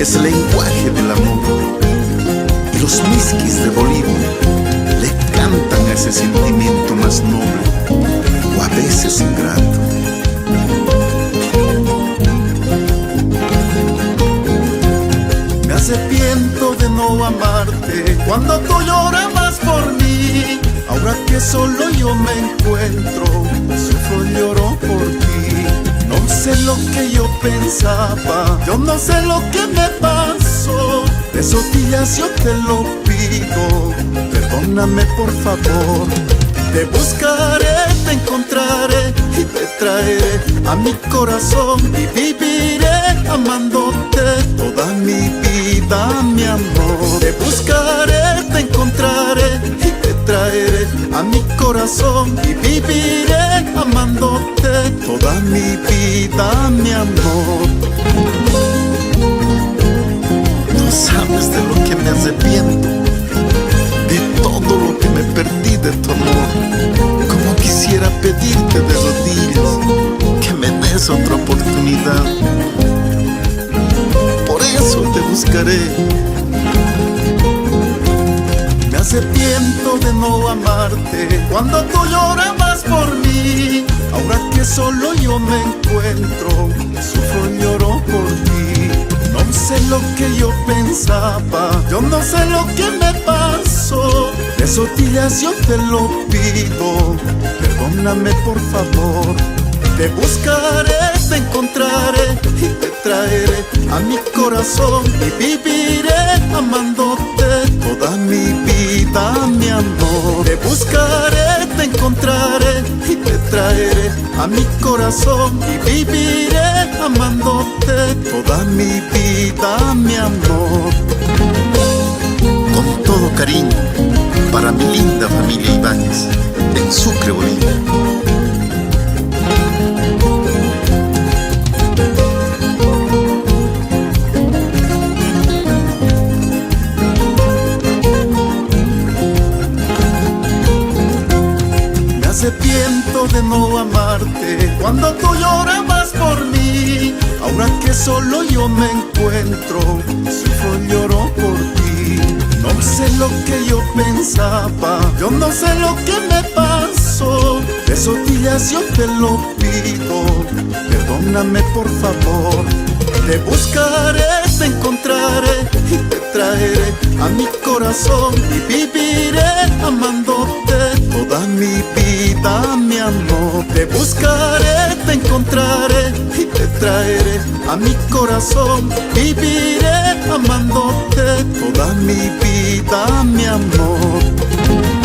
es el lenguaje del amor. Y los miskis de Bolivia le cantan a ese sentimiento más noble, o a veces ingrato. Me arrepiento de no amarte cuando tú llorabas por mí. Ahora que solo yo me encuentro, sufro y lloro por ti. No sé lo que yo pensaba, yo no sé lo que me pasó. De rodillas yo te lo pido, perdóname por favor. Te buscaré, te encontraré y te traeré a mi corazón y viviré amándote toda mi vida, mi amor. Te buscaré, te encontraré y te traeré a mi corazón y viviré amándote toda mi vida, mi amor. No sabes de lo que me arrepiento, de todo lo que me perdí de tu amor. Como quisiera pedirte de rodillas que me des otra oportunidad. Por eso te buscaré. Me arrepiento de no amarte cuando tú llorabas por mí. Ahora que solo yo me encuentro, sufro y lloro por ti. No sé lo que yo pensaba, yo no sé lo que me pasó. De rodillas yo te lo pido, perdóname por favor. Te buscaré, te encontraré y te traeré a mi corazón y viviré amándote toda mi vida, mi amor. Te buscaré, te encontraré y te traeré a mi corazón y viviré amándote toda mi vida, mi amor. Con todo cariño para mi linda familia Ibáñez en Sucre, Bolivia. Me arrepiento de no amarte cuando tú llorabas por mí. Ahora que solo yo me encuentro, sufro y lloro por ti. No sé lo que yo pensaba, yo no sé lo que me pasó. De rodillas yo te lo pido, perdóname por favor. Te buscaré, te encontraré y te traeré a mi corazón y viviré amándote toda mi vida, mi amor. Te buscaré, te encontraré y te traeré a mi corazón, viviré amándote toda mi vida, mi amor.